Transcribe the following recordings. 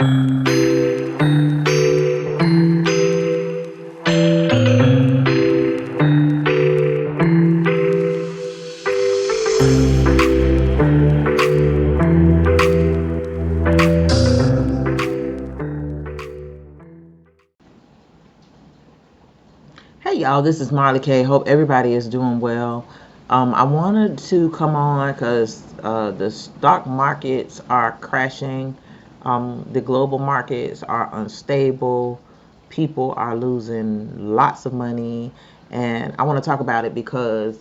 Hey y'all, this is Marley K. Hope everybody is doing well. I wanted to come on because the stock markets are crashing. The global markets are unstable. People are losing lots of money. And I want to talk about it because,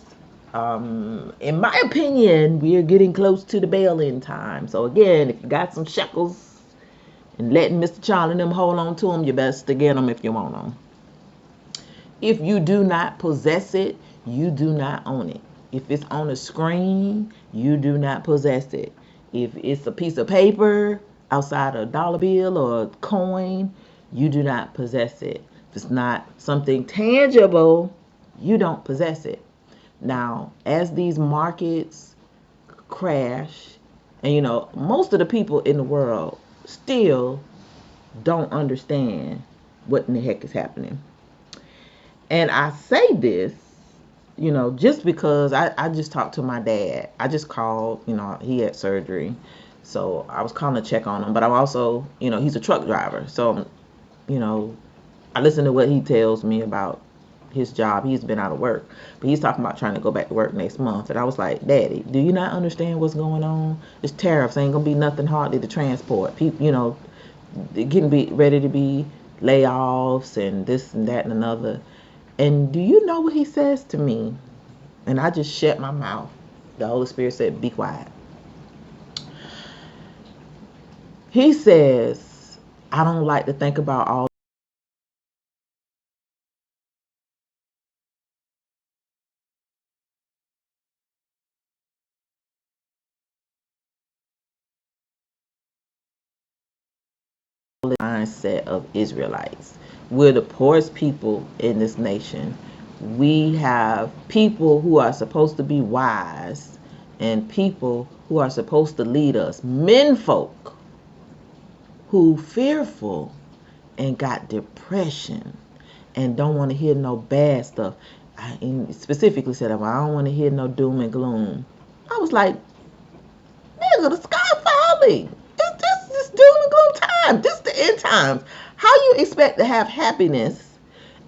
in my opinion, we are getting close to the bail-in time. So again, if you got some shekels and letting Mr. Charlie and them hold on to them, you best to get them if you want them. If you do not possess it, you do not own it. If it's on a screen, you do not possess it. If it's a piece of paper outside a dollar bill or a coin, you do not possess it. If it's not something tangible, you don't possess it. Now, as these markets crash, and most of the people in the world still don't understand what in the heck is happening. And I say this, just because I just talked to my dad. I just called, he had surgery. So I was calling to check on him. But I'm also, he's a truck driver. So, I listen to what he tells me about his job. He's been out of work. But he's talking about trying to go back to work next month. And I was like, Daddy, do you not understand what's going on? This tariffs ain't going to be nothing hardly to transport. People, they're getting ready to be layoffs and this and that and another. And do you know what he says to me? And I just shut my mouth. The Holy Spirit said, be quiet. He says, I don't like to think about all the mindset of Israelites. We're the poorest people in this nation. We have people who are supposed to be wise and people who are supposed to lead us. Men folk who fearful and got depression and don't want to hear no bad stuff. I specifically said, I don't want to hear no doom and gloom. I was like, nigga, the sky falling. This doom and gloom time. This the end times. How you expect to have happiness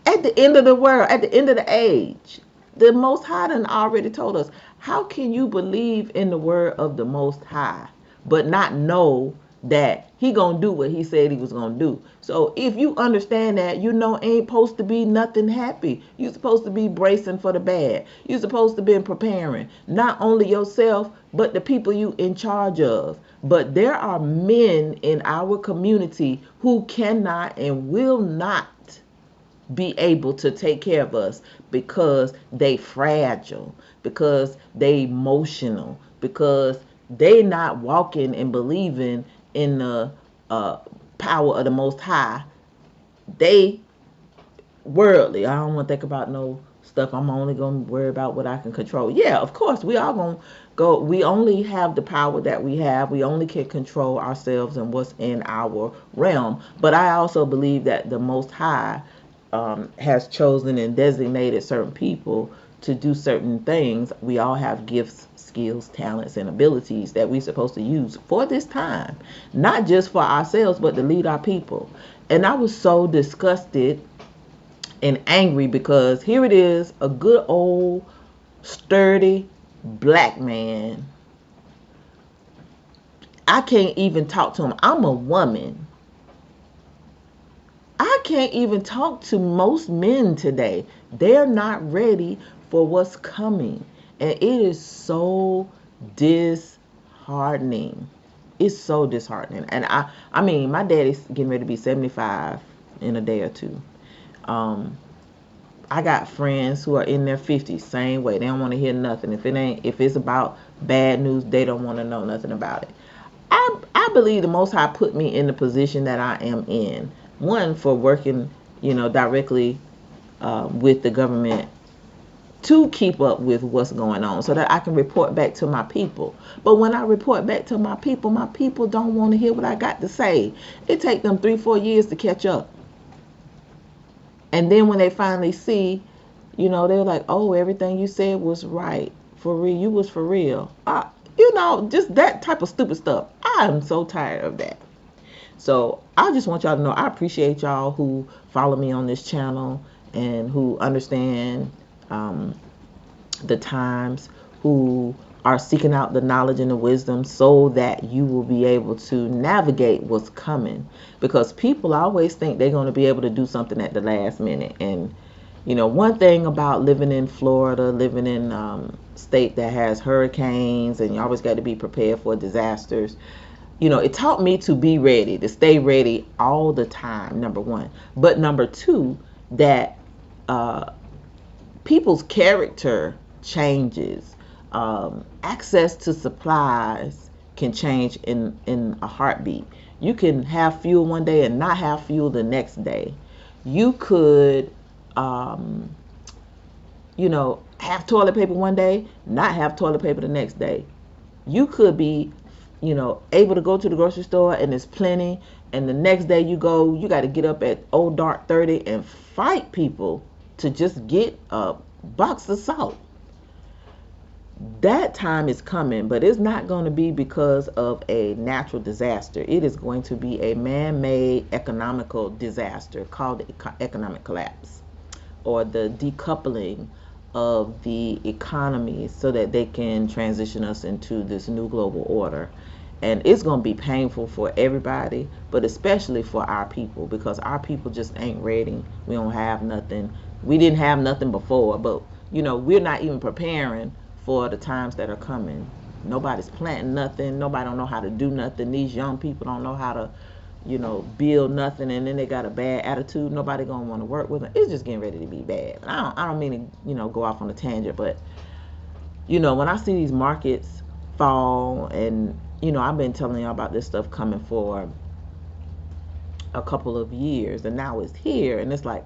at the end of the world, at the end of the age? The Most High done already told us. How can you believe in the word of the Most High but not know that he gonna do what he said he was gonna do? So if you understand that, ain't supposed to be nothing happy. You supposed to be bracing for the bad. You supposed to be preparing not only yourself but the people you in charge of. But there are men in our community who cannot and will not be able to take care of us because they fragile, because they emotional, because they not walking and believing in the power of the Most High. They worldly. I don't want to think about no stuff. I'm only going to worry about what I can control. Yeah, of course, we are going to go. We only have the power that we have. We only can control ourselves and what's in our realm. But I also believe that the Most High has chosen and designated certain people to do certain things. We all have gifts, skills, talents, and abilities that we're supposed to use for this time, not just for ourselves, but to lead our people. And I was so disgusted and angry because here it is, a good old sturdy black man. I can't even talk to him. I'm a woman. I can't even talk to most men today. They're not ready for what's coming. And it is so disheartening. It's so disheartening. And I mean, my daddy's getting ready to be 75 in a day or two. I got friends who are in their 50s, same way. They don't want to hear nothing. If it's about bad news, they don't want to know nothing about it. I believe the Most High put me in the position that I am in. One, for working, directly with the government to keep up with what's going on so that I can report back to my people. But when I report back to my people don't want to hear what I got to say. It takes them 3-4 years to catch up. And then when they finally see, they're like, oh, everything you said was right. For real, you was for real. Just that type of stupid stuff. I am so tired of that. So I just want y'all to know I appreciate y'all who follow me on this channel and who understand the times, who are seeking out the knowledge and the wisdom so that you will be able to navigate what's coming. Because people always think they're going to be able to do something at the last minute. And, one thing about living in Florida, living in state that has hurricanes, and you always got to be prepared for disasters. It taught me to be ready, to stay ready all the time, number one. But number two, that people's character changes. Access to supplies can change in a heartbeat. You can have fuel one day and not have fuel the next day. You could, have toilet paper one day, not have toilet paper the next day. You could be, able to go to the grocery store and there's plenty, and the next day you got to get up at old dark 30 and fight people to just get a box of salt. That time is coming, but it's not going to be because of a natural disaster. It is going to be a man-made economical disaster called the economic collapse, or the decoupling of the economy so that they can transition us into this new global order. And it's going to be painful for everybody, but especially for our people, because our people just ain't ready. We don't have nothing. We didn't have nothing before, but we're not even preparing for the times that are coming. Nobody's planting nothing. Nobody don't know how to do nothing. These young people don't know how to, build nothing, and then they got a bad attitude. Nobody gonna want to work with them. It's just getting ready to be bad. I don't mean to, go off on a tangent, but when I see these markets fall, and I've been telling y'all about this stuff coming for a couple of years, and now it's here, and it's like,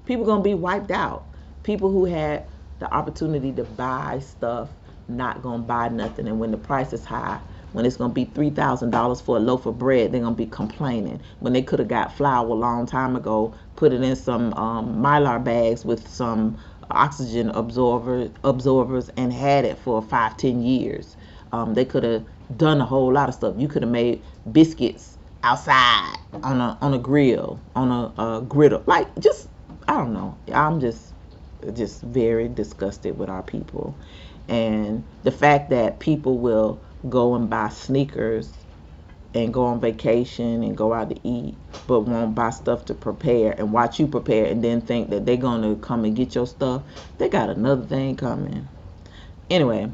people gonna be wiped out. People who had the opportunity to buy stuff not gonna buy nothing, and when the price is high, when it's gonna be $3,000 for a loaf of bread, they're gonna be complaining when they could have got flour a long time ago, put it in some mylar bags with some oxygen absorbers and had it for 5-10 years. They could have done a whole lot of stuff. You could have made biscuits outside on a grill, on a griddle. Like, just, I don't know. I'm just very disgusted with our people. And the fact that people will go and buy sneakers and go on vacation and go out to eat, but won't buy stuff to prepare and watch you prepare, and then think that they're going to come and get your stuff. They got another thing coming. Anyway,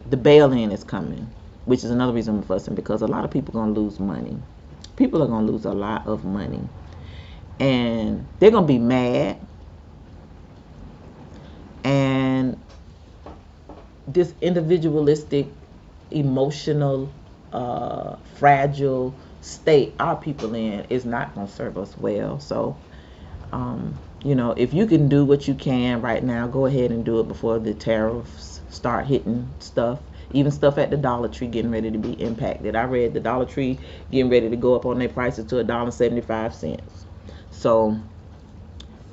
the bail-in is coming, which is another reason I'm fussing, because a lot of people are going to lose money. People are going to lose a lot of money. And they're going to be mad. And this individualistic, emotional, fragile state our people in is not going to serve us well. So, if you can do what you can right now, go ahead and do it before the tariffs start hitting stuff. Even stuff at the Dollar Tree getting ready to be impacted. I read the Dollar Tree getting ready to go up on their prices to $1.75. So,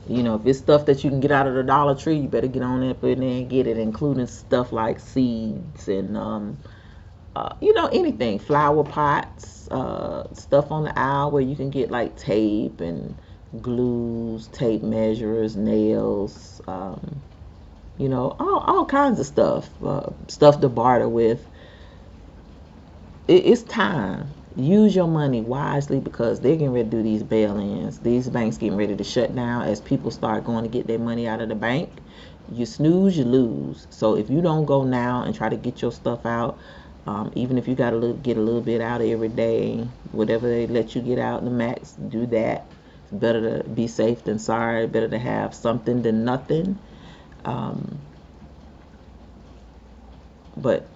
if it's stuff that you can get out of the Dollar Tree, you better get on up in there and get it, including stuff like seeds and, anything, flower pots, stuff on the aisle where you can get like tape and glues, tape measures, nails, all kinds of stuff, stuff to barter with. It's time. Use your money wisely, because they're getting ready to do these bail-ins. These banks getting ready to shut down as people start going to get their money out of the bank. You snooze, you lose. So if you don't go now and try to get your stuff out, even if you got to get a little bit out every day, whatever they let you get out, the max, do that. It's better to be safe than sorry. Better to have something than nothing. But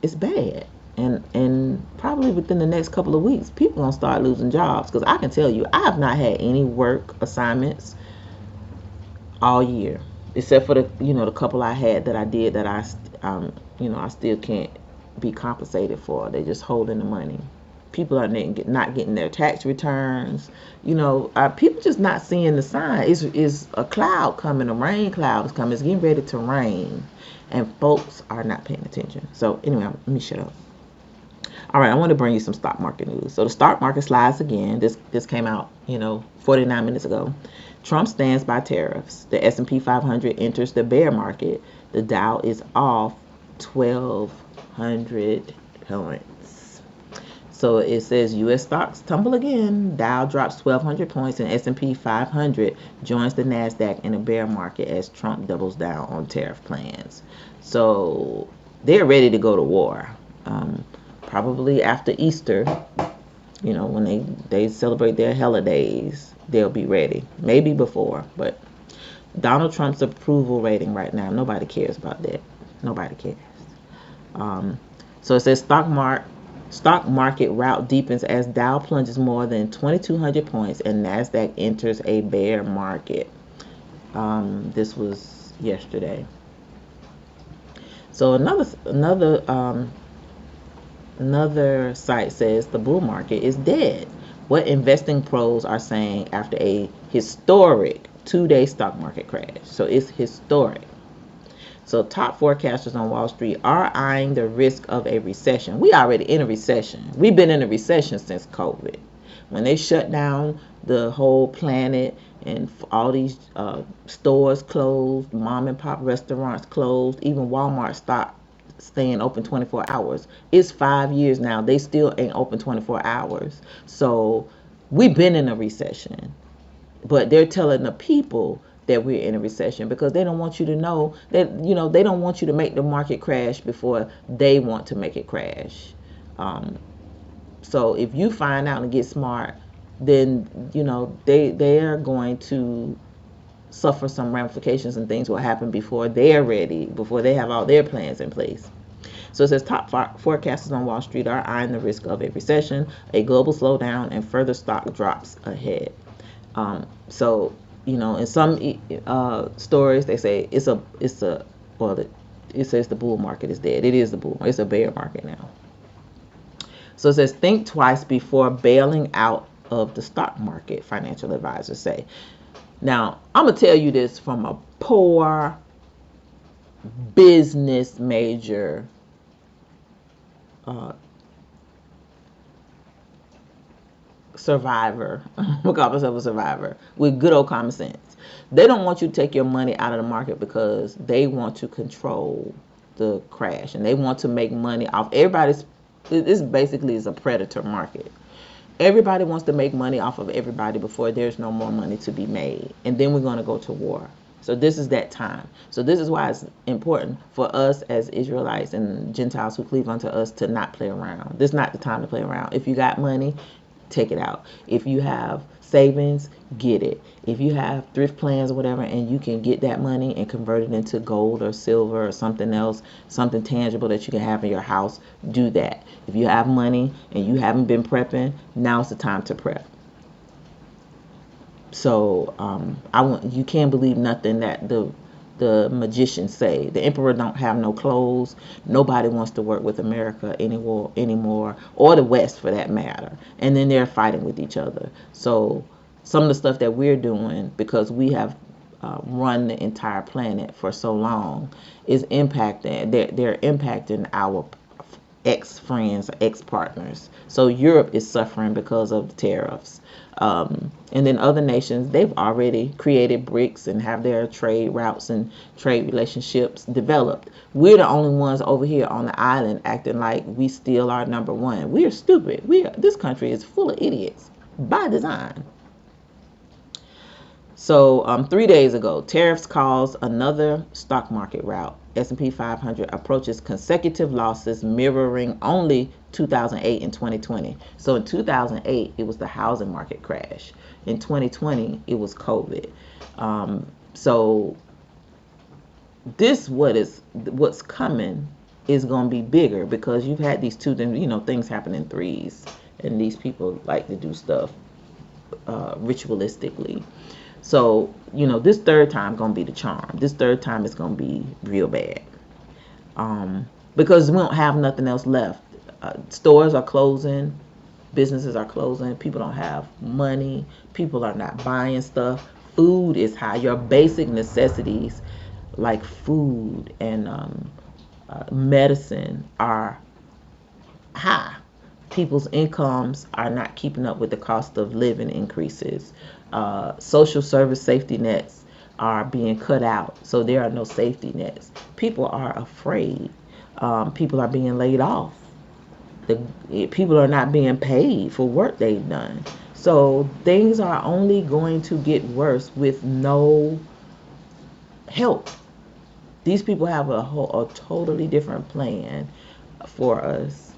it's bad. And probably within the next couple of weeks, people gonna start losing jobs. Because I can tell you, I have not had any work assignments all year, except for the couple I had that I did that I still can't be compensated for. They just holding the money. People are not getting their tax returns. People just not seeing the sign. Is a cloud coming? A rain cloud is coming. It's getting ready to rain, and folks are not paying attention. So anyway, let me shut up. All right, I want to bring you some stock market news. So the stock market slides again. This came out 49 minutes ago. Trump stands by tariffs. The S&P 500 enters the bear market. The Dow is off 1,200 points. So it says U.S. stocks tumble again. Dow drops 1,200 points, and S&P 500 joins the Nasdaq in a bear market as Trump doubles down on tariff plans. So they're ready to go to war. Probably after Easter, when they celebrate their holidays, they'll be ready. Maybe before, but Donald Trump's approval rating right now, nobody cares about that. Nobody cares. So it says stock market rout deepens as Dow plunges more than 2,200 points and Nasdaq enters a bear market. This was yesterday. So another site says the bull market is dead. What investing pros are saying after a historic 2-day stock market crash. So it's historic. So top forecasters on Wall Street are eyeing the risk of a recession. We already in a recession. We've been in a recession since COVID. When they shut down the whole planet and all these stores closed, mom and pop restaurants closed, even Walmart stopped staying open 24 hours. It's 5 years now. They still ain't open 24 hours. So we've been in a recession. But they're telling the people that we're in a recession because they don't want you to know that, they don't want you to make the market crash before they want to make it crash. So if you find out and get smart, then, they are going to suffer some ramifications and things will happen before they're ready, before they have all their plans in place. So it says top forecasters on Wall Street are eyeing the risk of a recession, a global slowdown, and further stock drops ahead. So in some stories they say it says the bull market is dead. It is the bull. It's a bear market now. So it says think twice before bailing out of the stock market, financial advisors say. Now, I'm going to tell you this from a poor business major survivor. We'll call myself a survivor with good old common sense. They don't want you to take your money out of the market because they want to control the crash and they want to make money off everybody's. This basically is a predator market. Everybody wants to make money off of everybody before there's no more money to be made. And then we're going to go to war. So this is that time. So this is why it's important for us as Israelites and Gentiles who cleave unto us to not play around. This is not the time to play around. If you got money, take it out. If you have savings, get it. If you have thrift plans or whatever and you can get that money and convert it into gold or silver or something else, something tangible that you can have in your house, do that. If you have money and you haven't been prepping, now's the time to prep. So you can't believe nothing that the magicians say. The emperor don't have no clothes. Nobody wants to work with America anymore, or the West for that matter. And then they're fighting with each other. So some of the stuff that we're doing, because we have run the entire planet for so long, is impacting. They're impacting our ex-friends, ex-partners. So Europe is suffering because of the tariffs. And then other nations, they've already created BRICS and have their trade routes and trade relationships developed. We're the only ones over here on the island acting like we still are number one. We are stupid. This country is full of idiots by design. So 3 days ago, tariffs caused another stock market rout. S&P 500 approaches consecutive losses mirroring only 2008 and 2020. So in 2008, it was the housing market crash. In 2020, it was COVID. So what's coming is going to be bigger because you've had these two things happen in threes, and these people like to do stuff ritualistically. So, this third time gonna be the charm. This third time is gonna be real bad. Because we don't have nothing else left. Stores are closing, businesses are closing, people don't have money, people are not buying stuff. Food is high. Your basic necessities like food and medicine are high. People's incomes are not keeping up with the cost of living increases. Social service safety nets are being cut out, so there are no safety nets. People are afraid. People are being laid off. People are not being paid for work they've done. So things are only going to get worse with no help. These people have a totally different plan for us.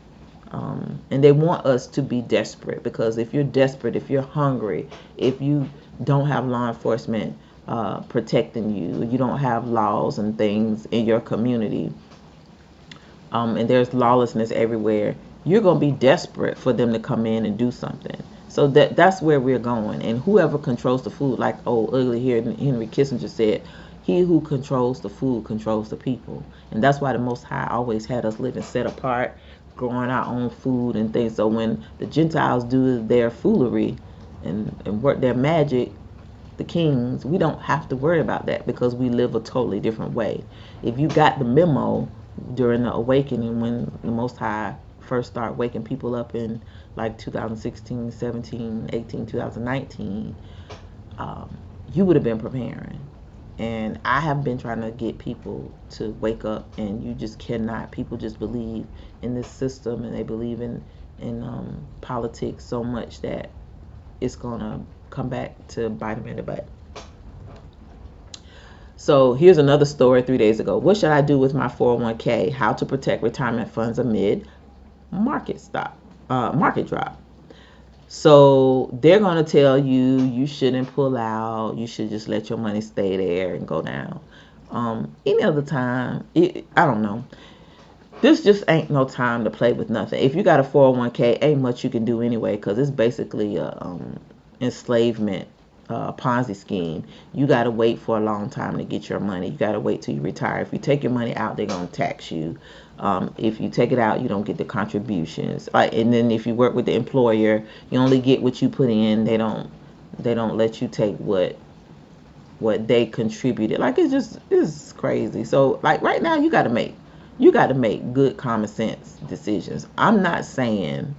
And they want us to be desperate, because if you're desperate, if you're hungry, if you don't have law enforcement protecting you, you don't have laws and things in your community, and there's lawlessness everywhere, you're going to be desperate for them to come in and do something. So that's where we're going. And whoever controls the food, like ugly here, Henry Kissinger said, he who controls the food controls the people. And that's why the Most High always had us living set apart, growing our own food and things. So when the Gentiles do their foolery and work their magic, the kings, we don't have to worry about that, because we live a totally different way. If you got the memo during the awakening, when the Most High first started waking people up in like 2016, 17, 18, 2019, you would have been preparing. And I have been trying to get people to wake up, and you just cannot. People just believe in this system, and they believe in politics so much that it's going to come back to bite them in the butt. So here's another story 3 days ago. What should I do with my 401k? How to protect retirement funds amid market drop. So they're going to tell you shouldn't pull out. You should just let your money stay there and go down. Any other time, I don't know. This just ain't no time to play with nothing. If you got a 401k, ain't much you can do anyway, because it's basically a enslavement Ponzi scheme. You got to wait for a long time to get your money. You got to wait till you retire. If you take your money out, they're going to tax you. If you take it out, you don't get the contributions. And then if you work with the employer, you only get what you put in. They don't let you take what they contributed. It's crazy. So right now, you got to make good common sense decisions. I'm not saying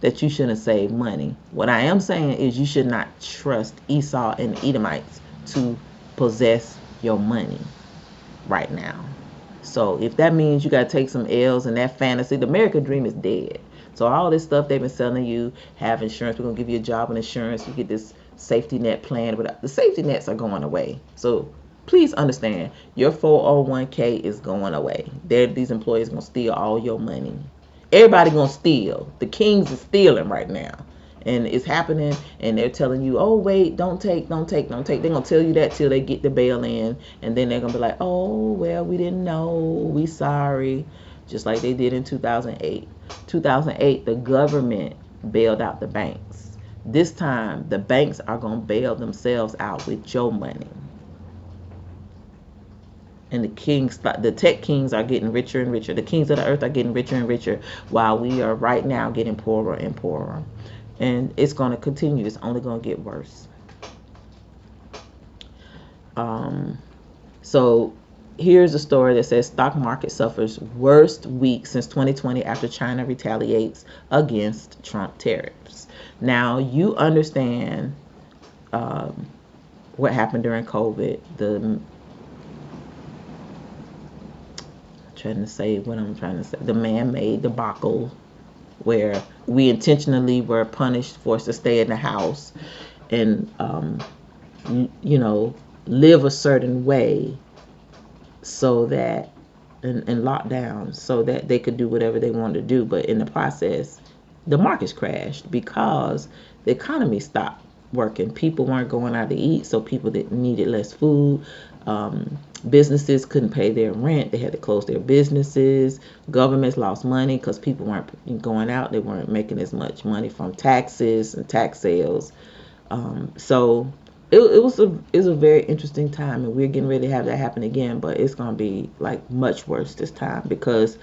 that you shouldn't save money. What I am saying is you should not trust Esau and Edomites to possess your money right now. So if that means you got to take some L's in that fantasy, the American dream is dead. So all this stuff they've been selling you, have insurance, we're going to give you a job in insurance, you get this safety net plan, but the safety nets are going away. So please understand, your 401k is going away. These employees going to steal all your money. Everybody gonna steal. The kings are stealing right now, and it's happening. And they're telling you, "Oh wait, don't take." They're gonna tell you that till they get the bail in, and then they're gonna be like, "Oh well, we didn't know. We sorry." Just like they did in 2008. 2008, the government bailed out the banks. This time, the banks are gonna bail themselves out with your money. And the tech kings are getting richer and richer. The kings of the earth are getting richer and richer, while we are right now getting poorer and poorer. And it's going to continue. It's only going to get worse. So here's a story that says stock market suffers worst week since 2020 after China retaliates against Trump tariffs. Now, you understand what happened during COVID. The man-made debacle, where we intentionally were punished, forced to stay in the house and live a certain way, so that and lockdown, so that they could do whatever they wanted to do. But in the process, the markets crashed because the economy stopped working. People weren't going out to eat, so people that needed less food. Businesses couldn't pay their rent. They had to close their businesses. Governments lost money because people weren't going out. They weren't making as much money from taxes and tax sales. So it was a very interesting time, and we're getting ready to have that happen again, but it's gonna be like much worse this time because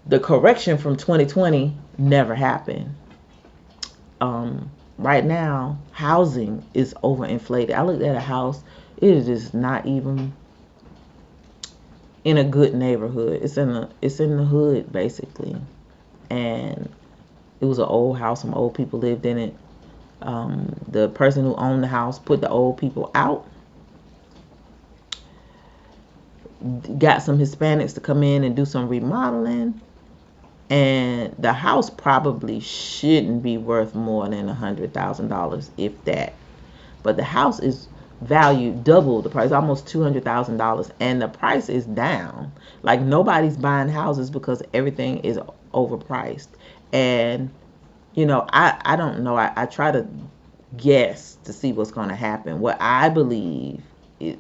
the correction from 2020 never happened. Right now, housing is overinflated. I looked at a house; it is just not even in a good neighborhood. It's in the hood basically, and it was an old house. Some old people lived in it. The person who owned the house put the old people out, got some Hispanics to come in and do some remodeling, and the house probably shouldn't be worth more than $100,000, if that. But the house is valued double the price, almost $200,000, and the price is down. Like nobody's buying houses because everything is overpriced. And I don't know. I try to guess to see what's going to happen. What I believe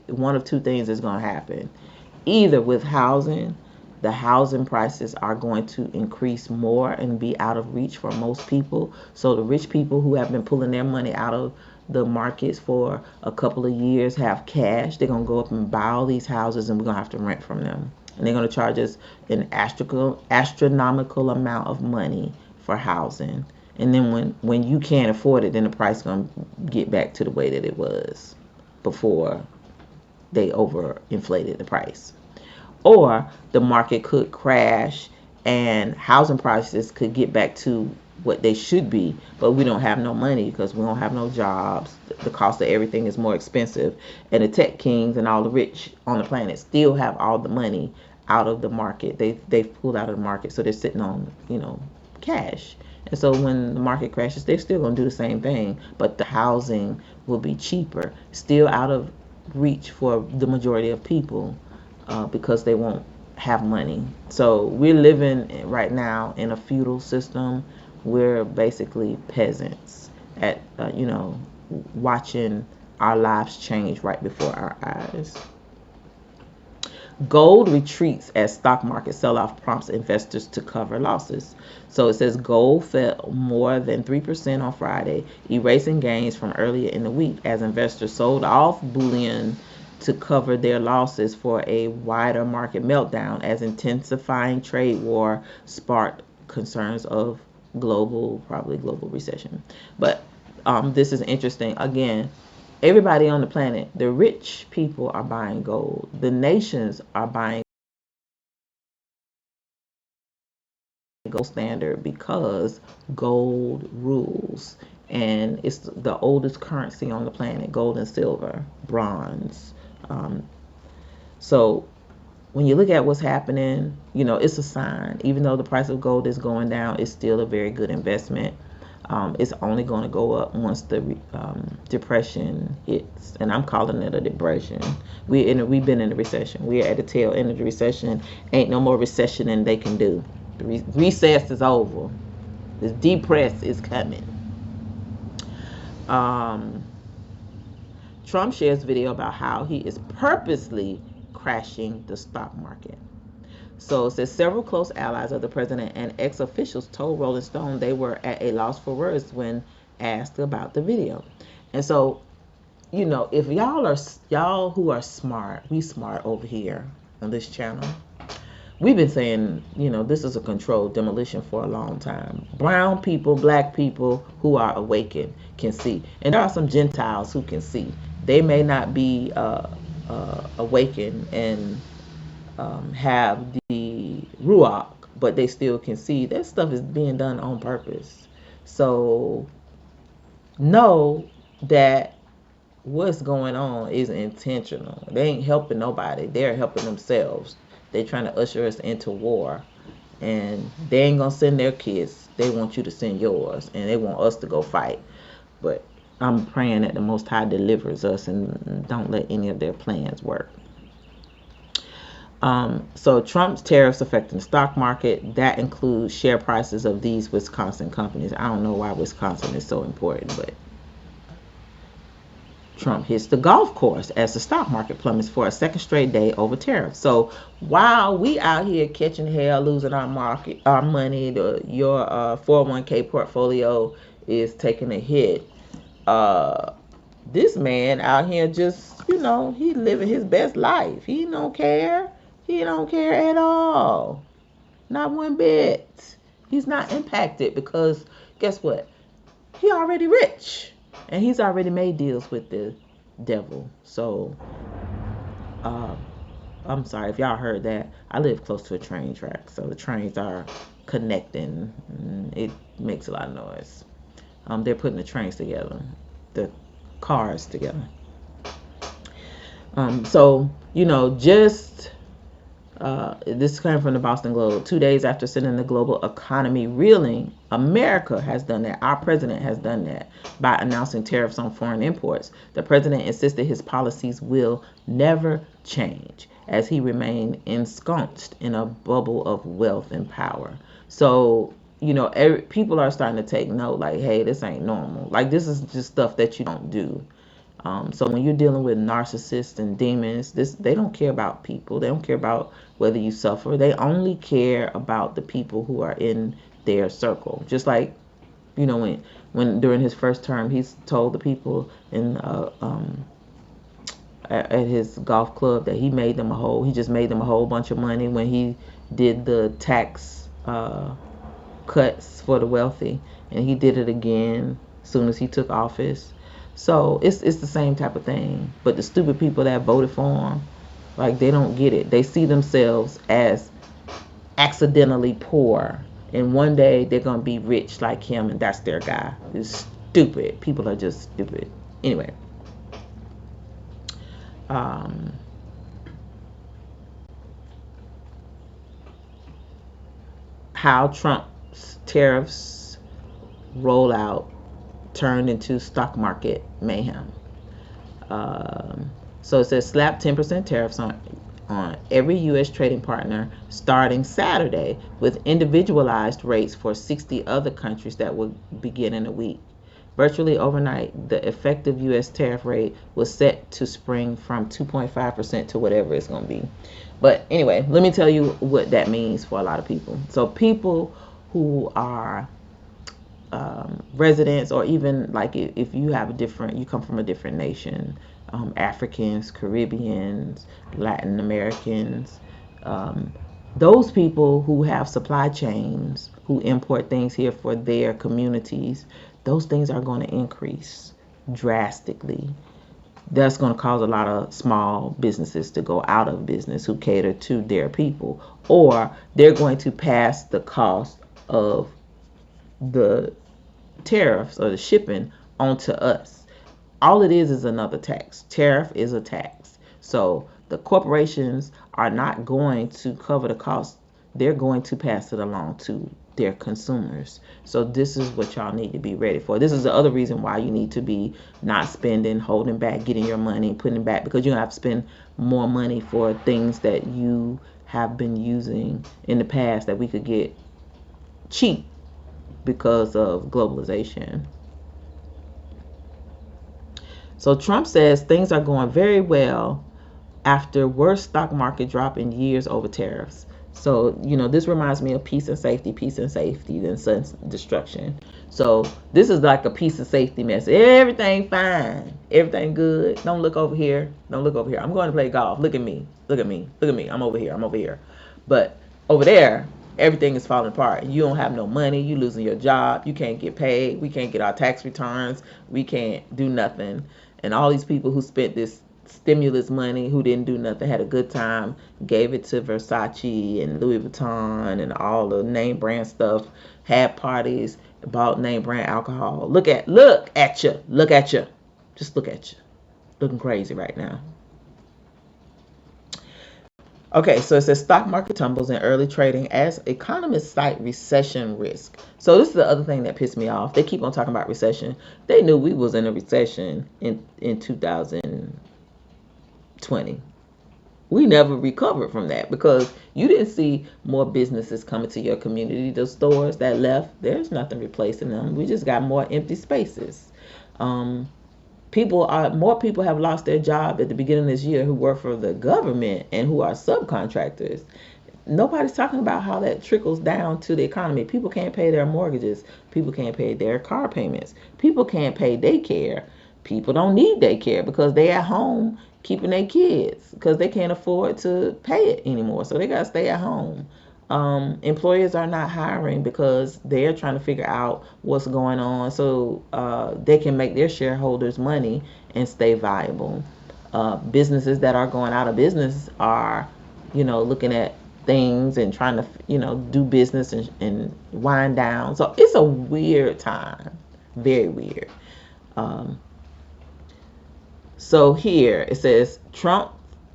one of two things is going to happen. Either with housing, the housing prices are going to increase more and be out of reach for most people. So the rich people who have been pulling their money out of the markets for a couple of years have cash. They're going to go up and buy all these houses, and we're going to have to rent from them. And they're going to charge us an astronomical amount of money for housing. And then when you can't afford it, then the price is going to get back to the way that it was before they overinflated the price. Or the market could crash and housing prices could get back to what they should be, but we don't have no money because we don't have no jobs. The cost of everything is more expensive, and the tech kings and all the rich on the planet still have all the money out of the market. They've pulled out of the market, so they're sitting on cash. And so when the market crashes, they're still going to do the same thing, but the housing will be cheaper, still out of reach for the majority of people, because they won't have money. So we're living right now in a feudal system. We're basically peasants at watching our lives change right before our eyes. Gold retreats as stock market sell-off prompts investors to cover losses. So it says gold fell more than 3% on Friday, erasing gains from earlier in the week as investors sold off bullion to cover their losses for a wider market meltdown as intensifying trade war sparked concerns of probably global recession. But this is interesting. Again, everybody on the planet, the rich people are buying gold. The nations are buying gold standard because gold rules. And it's the oldest currency on the planet, gold and silver, bronze. So when you look at what's happening, it's a sign. Even though the price of gold is going down, it's still a very good investment. It's only going to go up once the depression hits, and I'm calling it a depression. We've been in a recession. We're at the tail end of the recession. Ain't no more recession than they can do. The recess is over. This depress is coming. Trump shares video about how he is purposely crashing the stock market. So it says several close allies of the president and ex-officials told Rolling Stone they were at a loss for words when asked about the video. And so, if y'all who are smart, we smart over here on this channel. We've been saying, this is a controlled demolition for a long time. Brown people, black people who are awakened can see. And there are some Gentiles who can see. They may not be awakened and have the ruach, but they still can see that stuff is being done on purpose. So know that what's going on is intentional. They ain't helping nobody. They're helping themselves. They're trying to usher us into war, and they ain't gonna send their kids. They want you to send yours, and they want us to go fight. But I'm praying that the Most High delivers us and don't let any of their plans work. So Trump's tariffs affecting the stock market, that includes share prices of these Wisconsin companies. I don't know why Wisconsin is so important, but Trump hits the golf course as the stock market plummets for a second straight day over tariffs. So while we out here catching hell, losing our money, your 401k portfolio is taking a hit. This man out here just, he living his best life. He don't care. He don't care at all. Not one bit. He's not impacted because guess what? He already rich. And he's already made deals with the devil. So, uh, I'm sorry if y'all heard that. I live close to a train track, so the trains are connecting. It makes a lot of noise. They're putting the trains together, the cars together. So just this came from the Boston Globe. 2 days after sending the global economy reeling, America has done that. Our president has done that by announcing tariffs on foreign imports. The president insisted his policies will never change as he remained ensconced in a bubble of wealth and power. So, people are starting to take note like, hey, this ain't normal. Like, this is just stuff that you don't do. So when you're dealing with narcissists and demons, they don't care about people. They don't care about whether you suffer. They only care about the people who are in their circle. Just like, when during his first term, he's told the people in at his golf club that he just made them a whole bunch of money when he did the tax cuts for the wealthy, and he did it again as soon as he took office. So it's the same type of thing. But the stupid people that voted for him, like, they don't get it. They see themselves as accidentally poor, and one day they're gonna be rich like him, and that's their guy. It's stupid. People are just stupid. Anyway, how Trump's tariffs rollout turned into stock market mayhem. So it says slap 10% tariffs on every U.S. trading partner starting Saturday, with individualized rates for 60 other countries that will begin in a week. Virtually overnight, the effective U.S. tariff rate was set to spring from 2.5% to whatever it's going to be. But anyway, let me tell you what that means for a lot of people. So people who are residents, or even like if you come from a different nation, Africans, Caribbeans, Latin Americans, those people who have supply chains, who import things here for their communities, those things are going to increase drastically. That's going to cause a lot of small businesses to go out of business who cater to their people, or they're going to pass the cost of the tariffs or the shipping onto us. All it is another tax. Tariff is a tax. So the corporations are not going to cover the cost. They're going to pass it along to their consumers. So this is what y'all need to be ready for. This is the other reason why you need to be not spending, holding back, getting your money, putting it back, because you're going to have to spend more money for things that you have been using in the past that we could get cheap because of globalization. So Trump says things are going very well after worst stock market drop in years over tariffs. So, this reminds me of peace and safety, then sudden destruction. So this is like a peace and safety message. Everything fine. Everything good. Don't look over here. Don't look over here. I'm going to play golf. Look at me. Look at me. Look at me. I'm over here. But over there, everything is falling apart. You don't have no money. You losing your job. You can't get paid. We can't get our tax returns. We can't do nothing. And all these people who spent this stimulus money, who didn't do nothing, had a good time, gave it to Versace and Louis Vuitton and all the name brand stuff, had parties, bought name brand alcohol. Look at you. Just look at you. Looking crazy right now. Okay, so it says stock market tumbles in early trading as economists cite recession risk. So this is the other thing that pissed me off. They keep on talking about recession. They knew we was in a recession in 2020. We never recovered from that because you didn't see more businesses coming to your community. The stores that left, there's nothing replacing them. We just got more empty spaces. More people have lost their job at the beginning of this year who work for the government and who are subcontractors. Nobody's talking about how that trickles down to the economy. People can't pay their mortgages. People can't pay their car payments. People can't pay daycare. People don't need daycare because they at home keeping their kids because they can't afford to pay it anymore. So they got to stay at home. Employers are not hiring because they're trying to figure out what's going on so they can make their shareholders money and stay viable. Businesses that are going out of business are, looking at things and trying to, do business and wind down. So it's a weird time, very weird. Um, so here it says Trump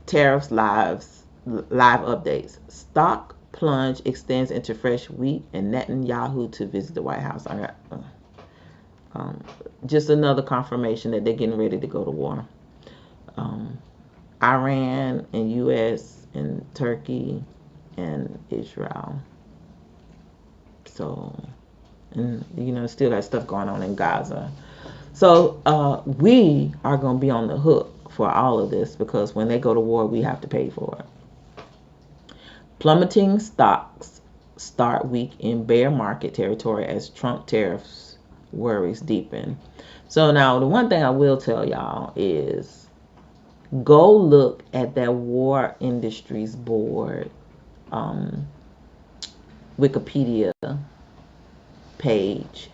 tariffs live updates. Stock plunge extends into fresh week and Netanyahu to visit the White House. I got just another confirmation that they're getting ready to go to war. Iran and U.S. and Turkey and Israel. So, and still got stuff going on in Gaza. So we are going to be on the hook for all of this because when they go to war, we have to pay for it. Plummeting stocks start week in bear market territory as Trump tariffs worries deepen. So now the one thing I will tell y'all is go look at that War Industries Board Wikipedia page.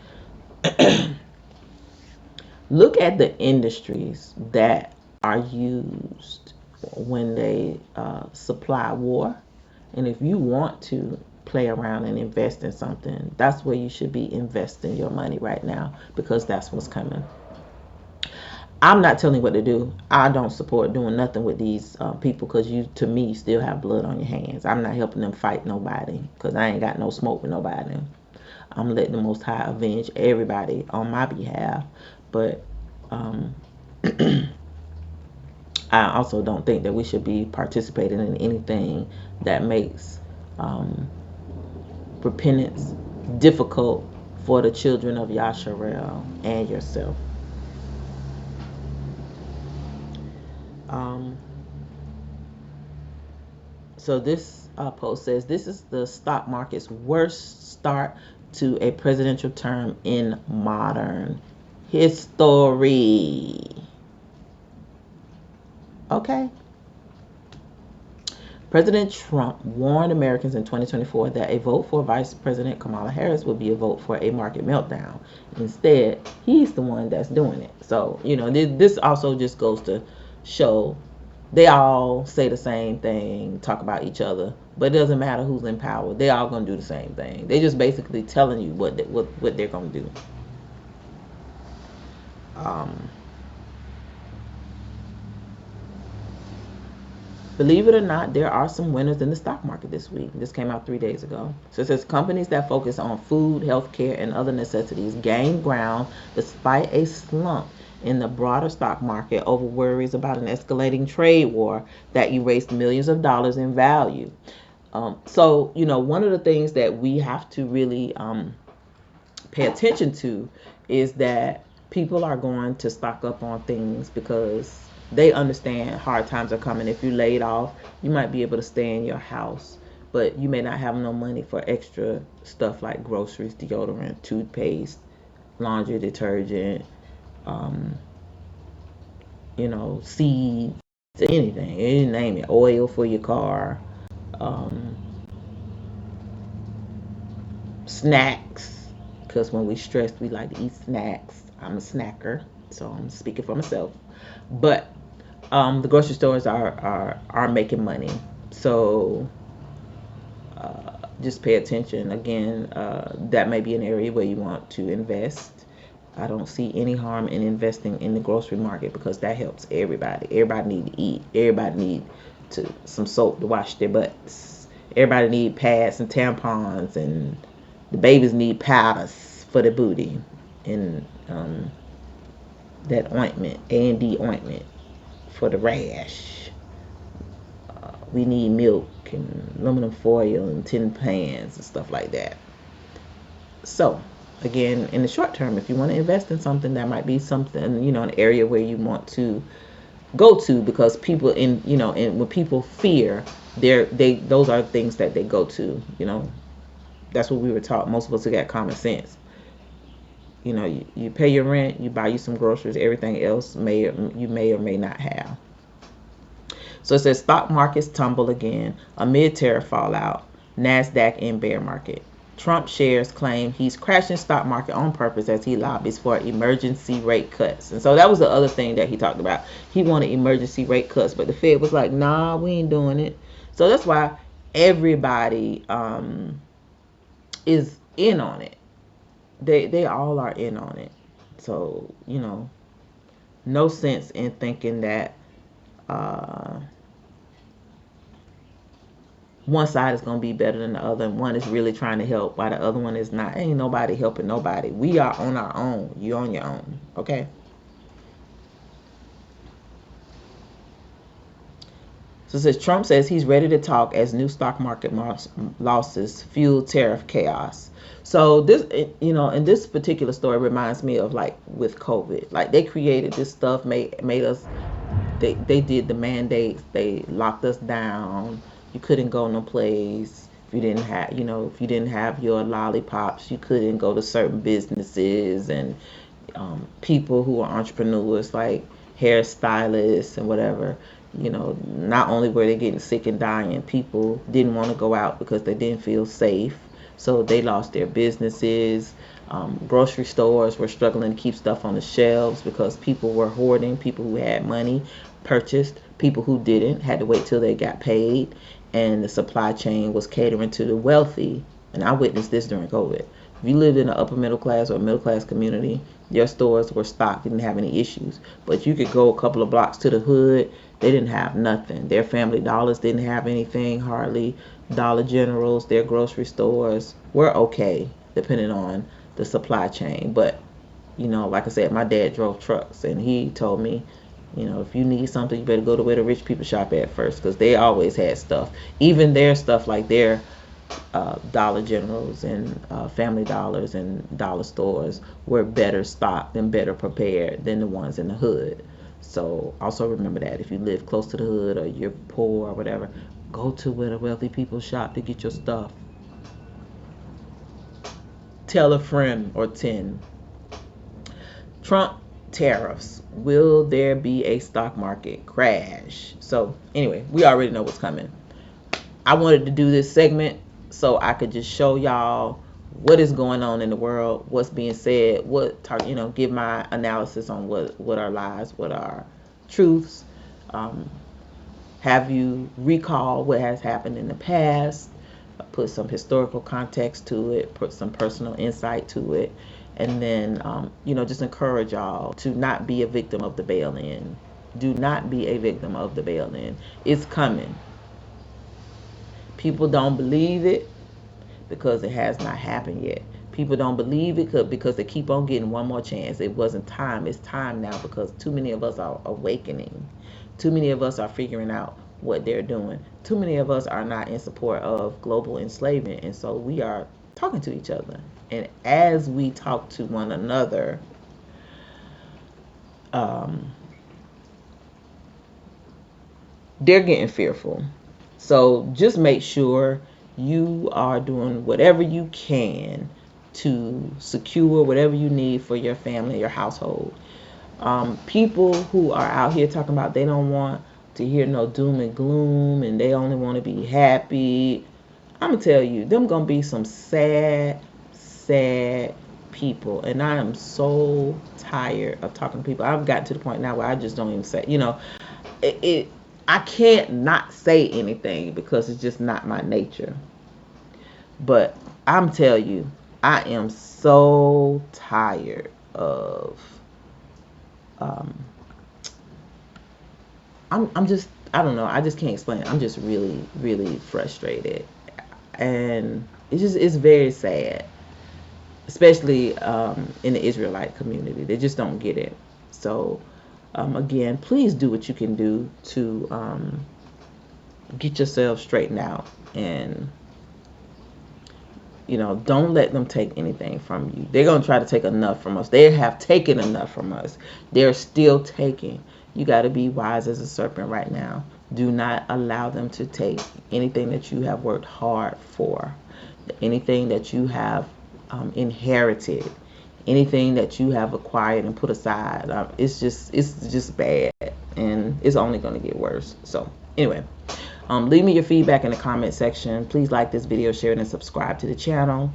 Look at the industries that are used when they supply war. And if you want to play around and invest in something, that's where you should be investing your money right now because that's what's coming. I'm not telling you what to do. I don't support doing nothing with these people because to me, still have blood on your hands. I'm not helping them fight nobody because I ain't got no smoke with nobody. I'm letting the Most High avenge everybody on my behalf. But I also don't think that we should be participating in anything that makes repentance difficult for the children of Yasharel and yourself. So this post says this is the stock market's worst start to a presidential term in modern history. Okay. President Trump warned Americans in 2024 that a vote for Vice President Kamala Harris would be a vote for a market meltdown. Instead, he's the one that's doing it. So, this also just goes to show they all say the same thing, talk about each other, but it doesn't matter who's in power. They all going to do the same thing. They just basically telling you what they're going to do. Believe it or not, there are some winners in the stock market this week. This came out 3 days ago. So it says companies that focus on food, healthcare, and other necessities gained ground despite a slump in the broader stock market over worries about an escalating trade war that erased millions of dollars in value. So, one of the things that we have to really pay attention to is that people are going to stock up on things because they understand hard times are coming. If you're laid off, you might be able to stay in your house, but you may not have no money for extra stuff like groceries, deodorant, toothpaste, laundry detergent, seeds, anything, you name it, oil for your car, snacks, because when we stressed, we like to eat snacks. I'm a snacker, so I'm speaking for myself. But the grocery stores are making money, so just pay attention. Again, that may be an area where you want to invest. I don't see any harm in investing in the grocery market because that helps everybody. Everybody need to eat. Everybody need some soap to wash their butts. Everybody need pads and tampons, and the babies need powders for the booty, and that ointment, A&D ointment for the rash. We need milk and aluminum foil and tin pans and stuff like that. So, again, in the short term, if you want to invest in something, that might be something, an area where you want to go to, because people and when people fear, those are things that they go to. That's what we were taught. Most of us have got common sense. You pay your rent, you buy you some groceries, everything else you may or may not have. So it says stock markets tumble again amid tariff fallout, NASDAQ in bear market. Trump shares claim he's crashing stock market on purpose as he lobbies for emergency rate cuts. And so that was the other thing that he talked about. He wanted emergency rate cuts, but the Fed was like, nah, we ain't doing it. So that's why everybody is in on it. They all are in on it. So, no sense in thinking that one side is going to be better than the other and one is really trying to help while the other one is not. Ain't nobody helping nobody. We are on our own. You're on your own. Okay? So it says Trump says he's ready to talk as new stock market losses fuel tariff chaos. So this, and this particular story reminds me of like with COVID. Like they created this stuff, made us. They did the mandates. They locked us down. You couldn't go no place if you didn't have, if you didn't have your lollipops. You couldn't go to certain businesses and people who are entrepreneurs like hairstylists and whatever. Not only were they getting sick and dying, people didn't want to go out because they didn't feel safe. So they lost their businesses. Grocery stores were struggling to keep stuff on the shelves because people were hoarding. People who had money purchased. People who didn't had to wait till they got paid. And the supply chain was catering to the wealthy. And I witnessed this during COVID. If you lived in an upper middle class or middle class community, your stores were stocked, didn't have any issues. But you could go a couple of blocks to the hood, they didn't have nothing. Their Family Dollars didn't have anything, hardly. Dollar Generals, their grocery stores were okay, depending on the supply chain. But, like I said, my dad drove trucks, and he told me, if you need something, you better go to where the rich people shop at first, because they always had stuff. Even their stuff, like their Dollar Generals and Family Dollars and dollar stores were better stocked and better prepared than the ones in the hood. So also remember that if you live close to the hood or you're poor or whatever, go to where the wealthy people shop to get your stuff. Tell a friend or 10. Trump tariffs. Will there be a stock market crash? So anyway, we already know what's coming. I wanted to do this segment so I could just show y'all what is going on in the world, what's being said, give my analysis on what are lies, what are truths, have you recall what has happened in the past, put some historical context to it, put some personal insight to it, and then, just encourage y'all to not be a victim of the bail-in. Do not be a victim of the bail-in. It's coming. People don't believe it because it has not happened yet. People don't believe it because they keep on getting one more chance. It wasn't time. It's time now because too many of us are awakening. Too many of us are figuring out what they're doing. Too many of us are not in support of global enslavement. And so we are talking to each other. And as we talk to one another, they're getting fearful. So just make sure you are doing whatever you can to secure whatever you need for your family, your household. People who are out here talking about they don't want to hear no doom and gloom and they only want to be happy, I'm going to tell you, them going to be some sad people. And I am so tired of talking to people. I've gotten to the point now where I just don't even say, I can't not say anything because it's just not my nature. But I'm telling you, I am so tired of I'm just, I don't know, I just can't explain it. I'm just really, really frustrated. And it's very sad. Especially in the Israelite community. They just don't get it. So again, please do what you can do to get yourself straightened out, and don't let them take anything from you. They're going to try to take enough from us. They have taken enough from us. They're still taking. You got to be wise as a serpent right now. Do not allow them to take anything that you have worked hard for, anything that you have inherited, anything that you have acquired and put aside. It's just bad, and it's only going to get worse. So anyway, leave me your feedback in the comment section. Please like this video, share it, and subscribe to the channel.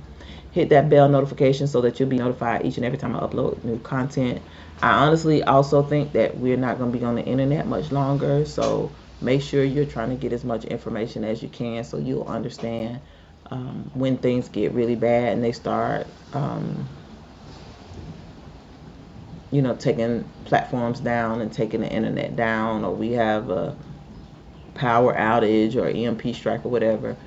Hit that bell notification so that you'll be notified each and every time I upload new content. I honestly also think that we're not going to be on the internet much longer, so make sure you're trying to get as much information as you can so you'll understand when things get really bad and they start taking platforms down and taking the internet down, or we have a power outage or EMP strike or whatever,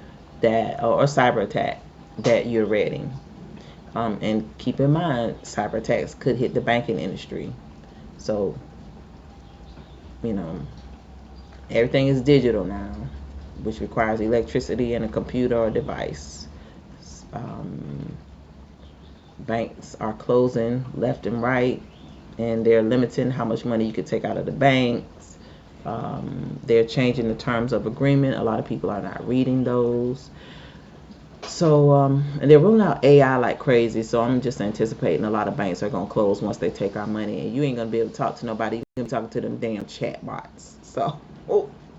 that or cyber attack, that you're ready. And keep in mind, cyber attacks could hit the banking industry. So, everything is digital now, which requires electricity and a computer or device. Banks are closing left and right, and they're limiting how much money you could take out of the banks. They're changing the terms of agreement. A lot of people are not reading those. So, and they're rolling out AI like crazy. So I'm just anticipating a lot of banks are going to close once they take our money. And you ain't going to be able to talk to nobody. You're going to be talking to them damn chat bots. So,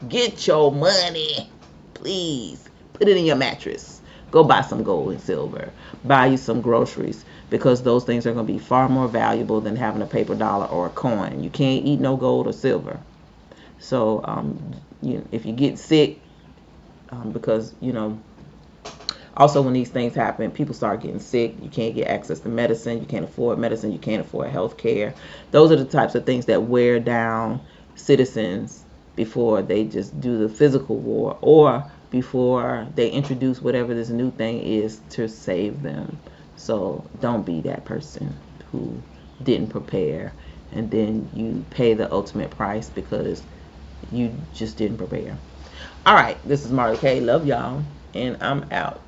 get your money. Please. Put it in your mattress. Go buy some gold and silver. Buy you some groceries. Because those things are going to be far more valuable than having a paper dollar or a coin. You can't eat no gold or silver. So, if you get sick, because, also, when these things happen, people start getting sick. You can't get access to medicine. You can't afford medicine. You can't afford health care. Those are the types of things that wear down citizens before they just do the physical war, or before they introduce whatever this new thing is to save them. So don't be that person who didn't prepare, and then you pay the ultimate price because you just didn't prepare. All right, this is Marley K. Love y'all, and I'm out.